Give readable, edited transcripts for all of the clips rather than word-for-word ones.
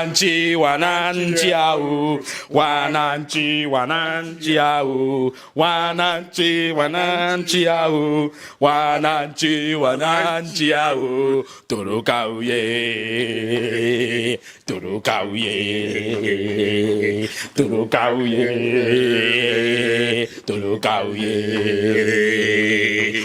wananchi wananchi au wananchi wananchi au wananchi wananchi au wananchi wananchi au turukauye turukauye turukauye turukauye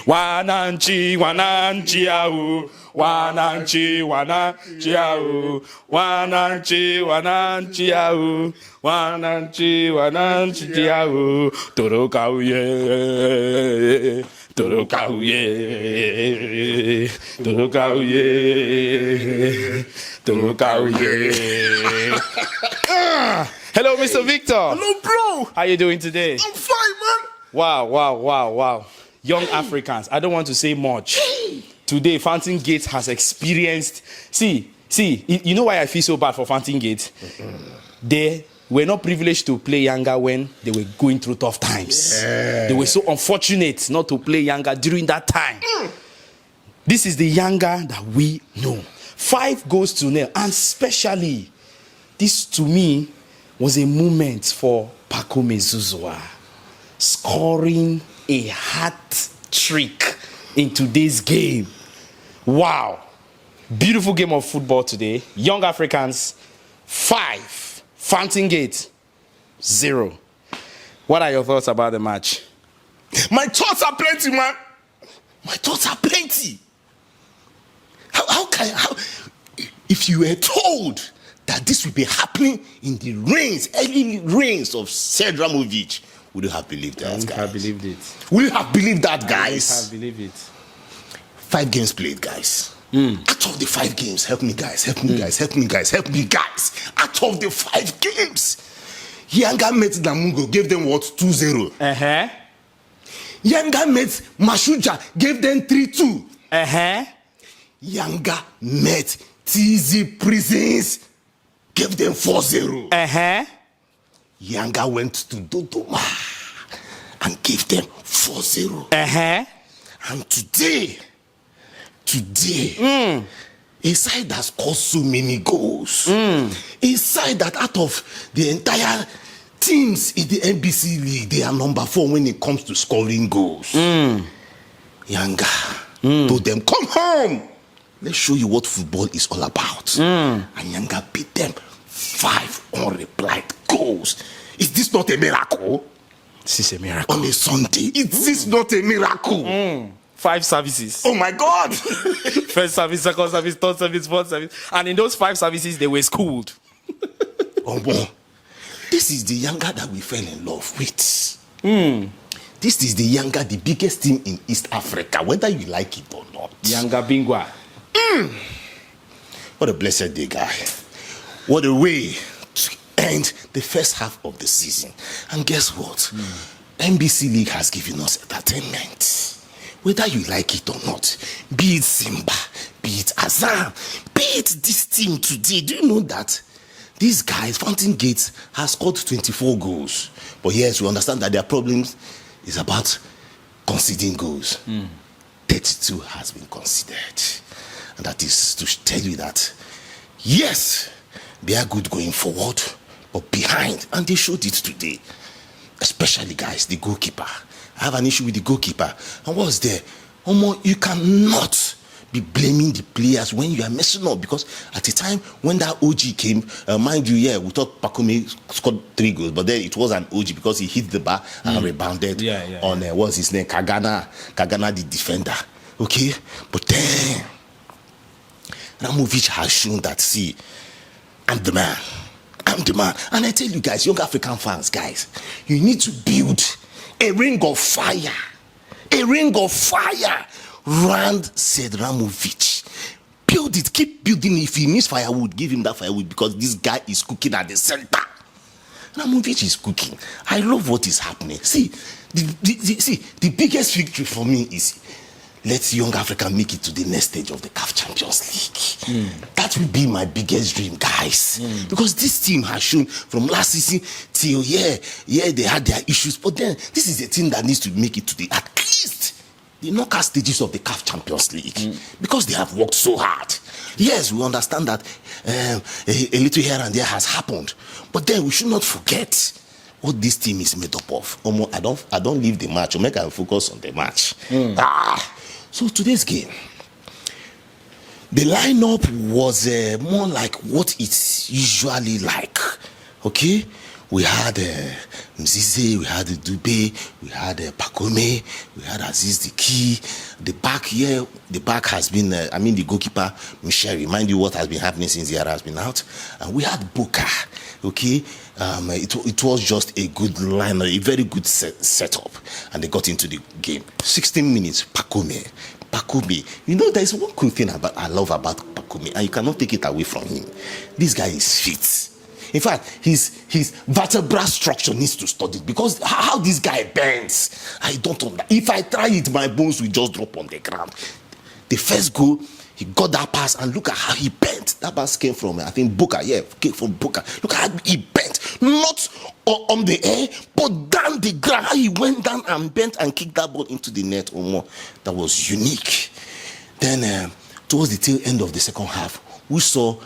wananchi wananchi au wananchi wananchi au wananchi wananchi au wananchi wananchi au turukauye turukauye turukauye turukauye. Hello, Mr. Victor. Hello, bro. How you doing today? I'm fine, man. Wow. Young Africans, I don't want to say much. Today, Fountain Gate has experienced... See, you know why I feel so bad for Fountain Gate? They were not privileged to play Yanga when they were going through tough times. Yeah. They were so unfortunate not to play Yanga during that time. This is the Yanga that we know. 5-0, and especially, this to me was a moment for Pacome Zouzoua scoring a hat trick in today's game. Wow. Beautiful game of football today. Young Africans, 5. Fountain Gate, 0. What are your thoughts about the match? My thoughts are plenty, man. My thoughts are plenty. How if you were told that this would be happening in the early reigns of Sedramovic, would you have believed that, guys? I have believed it. Will you have believed that, guys? I have believed it. 5 games played, guys. Out of the 5 games, help me, guys. Out of the 5 games, Yanga met Namungo, gave them what? 2-0. Yanga met Mashuja, gave them 3-2. Yanga met TZ Prisons, gave them 4-0. Yanga went to Dodoma and gave them 4-0. And today, a side that scored so many goals, a side that out of the entire teams in the NBC League, they are number 4 when it comes to scoring goals. Yanga told them, come home. Let's show you what football is all about. And Yanga beat them 5 unreplied goals. Is this not a miracle? This is a miracle. On a Sunday, is this not a miracle? 5 services. Oh my God! First service, second service, third service, fourth service. And in those 5 services, they were schooled. Oh boy. This is the Yanga that we fell in love with. This is the Yanga, the biggest team in East Africa, whether you like it or not. Yanga Bingwa. What a blessed day, guy. What a way to end the first half of the season. And guess what? NBC League has given us entertainment. Whether you like it or not, be it Simba, be it Azam, be it this team today. Do you know that these guys, Fountain Gate, has scored 24 goals? But yes, we understand that their problems is about conceding goals. 32 has been conceded. And that is to tell you that, yes, they are good going forward, but behind, and they showed it today. Especially, guys, the goalkeeper. I have an issue with the goalkeeper. And what's there? You cannot be blaming the players when you are messing up, because at the time when that OG came, mind you, we thought Pacome scored 3 goals, but then it was an OG because he hit the bar and rebounded on what's his name, Kagana the defender. Okay, but then Ramovic has shown that, see, I'm the man. And I tell you guys, young African fans, guys, you need to build a ring of fire round Sedramovic. Build it, keep building. If he needs firewood, give him that firewood, because this guy is cooking at the center. Ramovic is cooking. I love what is happening. See, the biggest victory for me is let young Africa make it to the next stage of the CAF Champions League. That will be my biggest dream, guys. Because this team has shown from last season till they had their issues, but then this is a team that needs to make it to at least the knockout stages of the CAF Champions League because they have worked so hard. Yes, we understand that a little here and there has happened, but then we should not forget what this team is made up of. I don't leave the match. I can focus on the match. So today's game, the lineup was more like what it's usually like. Okay, we had Mzize, we had Dube, we had Pakome, we had Aziz Diki. The back has been, the goalkeeper, Michel, remind you what has been happening since Yara has been out. And we had Boka, okay? It was just a good line, a very good setup. And they got into the game. 16 minutes, Pakome. You know, there's one cool thing I love about Pakome, and you cannot take it away from him. This guy is fit. In fact, his vertebral structure needs to study because how this guy bends, I don't know. If I try it, my bones will just drop on the ground. The first goal, he got that pass and look at how he bent. That pass came from, I think, Boka. Yeah, came from Boka. Look at how he bent. Not on the air, but down the ground. How he went down and bent and kicked that ball into the net or more. That was unique. Then, towards the tail end of the second half, we saw...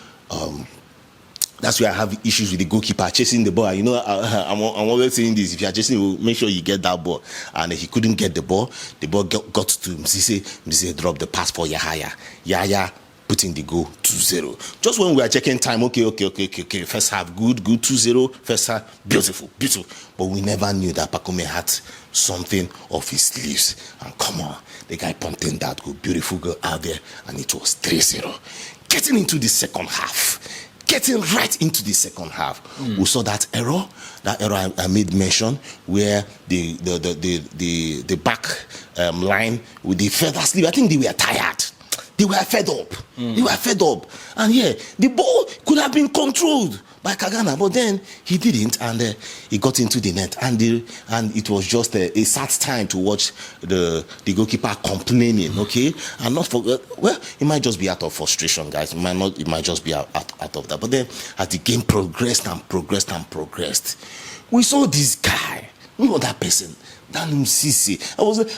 that's where I have issues with the goalkeeper chasing the ball. You know, I'm always saying this: if you are chasing, make sure you get that ball. And he couldn't get the ball. The ball got to Mzize. Mzize dropped the pass for Yahaya. Yahaya putting the goal 2-0. Just when we are checking time, okay. First half, good, 2-0. First half, beautiful. But we never knew that Pakome had something off his sleeves. And come on, the guy pumped in that goal, beautiful goal out there, and it was 3-0. Getting right into the second half, we saw that error I made mention, where the back line with the feather sleeve. I think they were tired. They were fed up. And yeah, the ball could have been controlled by Kagana, but then he didn't, and he got into the net, and it was just a sad time to watch the goalkeeper complaining, okay, and not for it might just be out of frustration, guys. It might just be out of that. But then as the game progressed, we saw this guy, that person. Dan Msisi.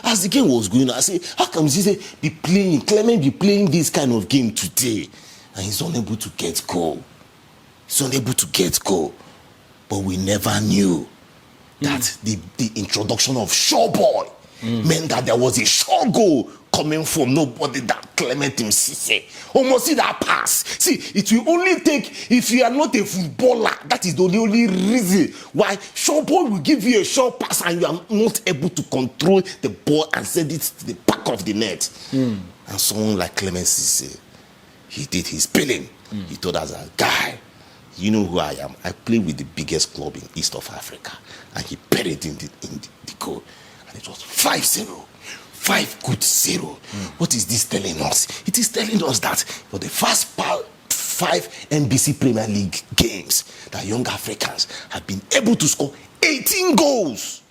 As the game was going on, I said, how come Msisi be playing, Clement be playing this kind of game today? And he's unable to get goal. But we never knew that the introduction of Shawboy meant that there was a sure goal coming from nobody that Clement Msisi. Almost see that pass. See, it will only take, if you are not a footballer, that is the only reason why Shawboy will give you a short pass and you are not able to control the ball and send it to the back of the net. And someone like Clement Msisi, he did his billing. He told us, a guy, you know who I am. I play with the biggest club in East of Africa. And he buried in the goal. And it was 5-0. 5-0. What is this telling us? It is telling us that for the first 5 NBC Premier League games, that young Africans have been able to score 18 goals.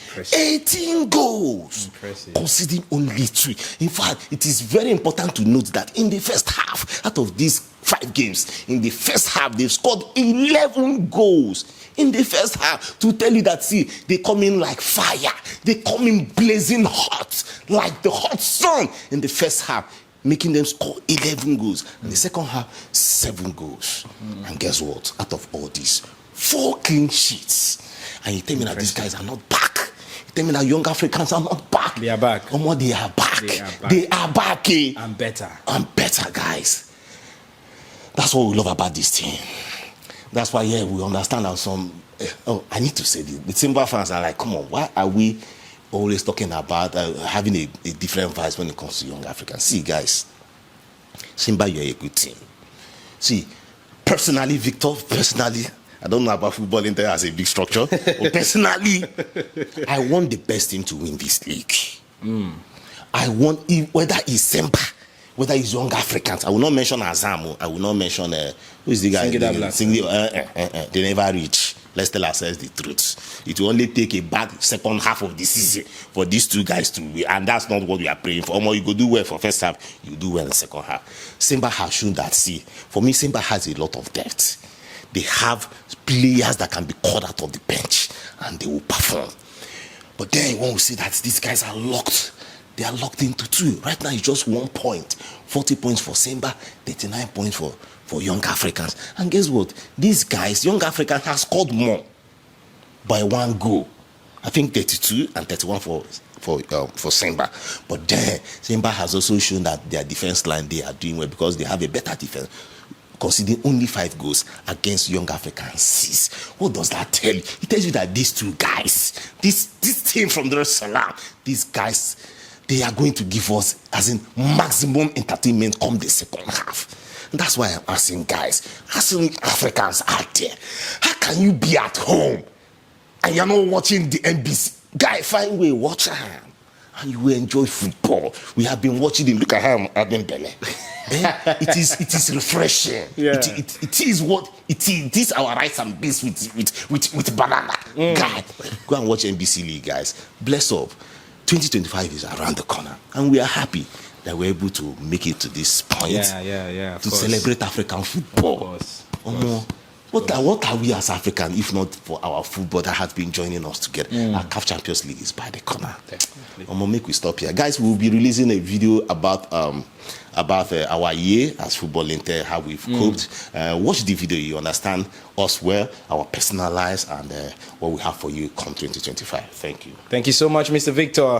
Impressive. 18 goals. Impressive. Conceding only 3. In fact, it is very important to note that in the first half, out of these 5 games, in the first half, they've scored 11 goals. In the first half, to tell you that, see, they come in like fire. They come in blazing hot, like the hot sun in the first half, making them score 11 goals. In the second half, 7 goals. And guess what? Out of all these, 4 clean sheets. And you tell me that these guys are not back. You tell me that young Africans are not back. They are back. They are back. They are back. And better, guys. That's what we love about this team. That's why, we understand that some... I need to say this. The Simba fans are like, come on, why are we always talking about having a different vibe when it comes to young Africans? See, guys, Simba, you're a good team. See, personally, Victor, I don't know about football in there as a big structure, but personally, I want the best team to win this league. I want, whether it's Simba, whether it's young Africans. I will not mention Azam. I will not mention who is the guy? They never reach. Let's tell ourselves the truth. It will only take a bad second half of the season for these 2 guys to win, and that's not what we are praying for. You go do well for first half, you do well in the second half. Simba has shown that. See, for me, Simba has a lot of depth. They have players that can be called out of the bench and they will perform. But then when we see that these guys are locked, they are locked into 2. Right now, it's just 1 point. 40 points for Simba, 39 points for Young Africans. And guess what? These guys, Young Africans, have scored more by 1 goal. I think 32 and 31 for Simba. But then, Simba has also shown that their defense line, they are doing well because they have a better defense, conceding only 5 goals against Young Africans 6. What does that tell you? It tells you that these 2 guys, this team from Dar es Salaam, these guys, they are going to give us, as in, maximum entertainment come the second half. And that's why I'm asking guys, asking Africans out there, how can you be at home and you're not watching the NBC? Guy, find way, watch him, and you will enjoy football. We have been watching him. Look at him, Adembele. It is refreshing. Yeah. It is what it is. It is our rice and beans with banana. God, go and watch NBC League, guys. Bless up. 2025 is around the corner, and we are happy that we're able to make it to this point. Yeah. To celebrate African football. Of course. What are we as African if not for our football that has been joining us together? Our CAF Champions League is by the corner. Definitely. Make we stop here, guys. We'll be releasing a video about our year as Football Inter, how we've coped. Watch the video, you understand us well, our personal lives, and what we have for you come 2025. Thank you. Thank you so much, Mr. Victor,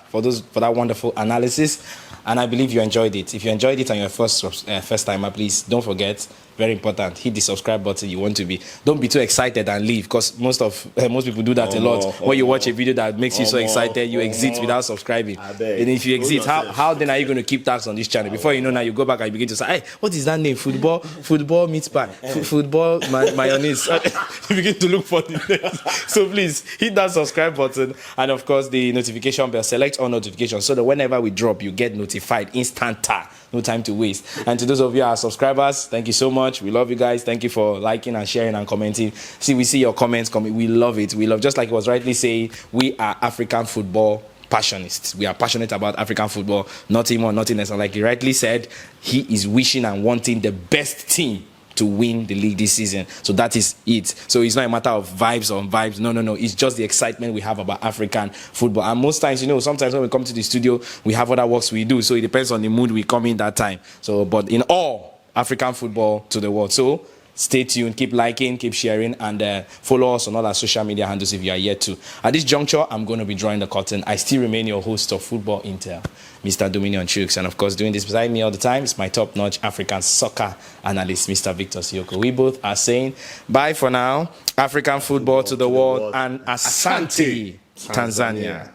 for that wonderful analysis. And I believe you enjoyed it. If you enjoyed it and you're first timer, please don't forget, very important, hit the subscribe button. You want to be. Don't be too excited and leave, because most people do that a lot. When you watch a video that makes you so excited, you exit without subscribing. And if you exit, how then are you going to keep tabs on this channel? Before you know, now you go back and you begin to say, hey, what is that name? Football meat pie, football mayonnaise. You begin to look for the names. So please hit that subscribe button, and of course the notification bell. Select all notifications so that whenever we drop, you get notified instant. No time to waste. And to those of you our subscribers, thank you so much. We love you guys. Thank you for liking and sharing and commenting. We see your comments coming. We love it. We love, just like it was rightly saying, we are African football passionists. We are passionate about African football, nothing more, nothing less. And like he rightly said, he is wishing and wanting the best team to win the league this season. So that is it. So it's not a matter of vibes on vibes. No. It's just the excitement we have about African football. And most times, sometimes when we come to the studio, we have other works we do. So it depends on the mood we come in that time. So, but in all, African football to the world. So stay tuned, keep liking, keep sharing, and follow us on all our social media handles if you are yet to. At this juncture, I'm going to be drawing the curtain. I still remain your host of Football Intel, Mr. Dominion Chooks. And of course, doing this beside me all the time is my top-notch African soccer analyst, Mr. Victor Siokwu. We both are saying bye for now. African football to the world, and Asante, Tanzania.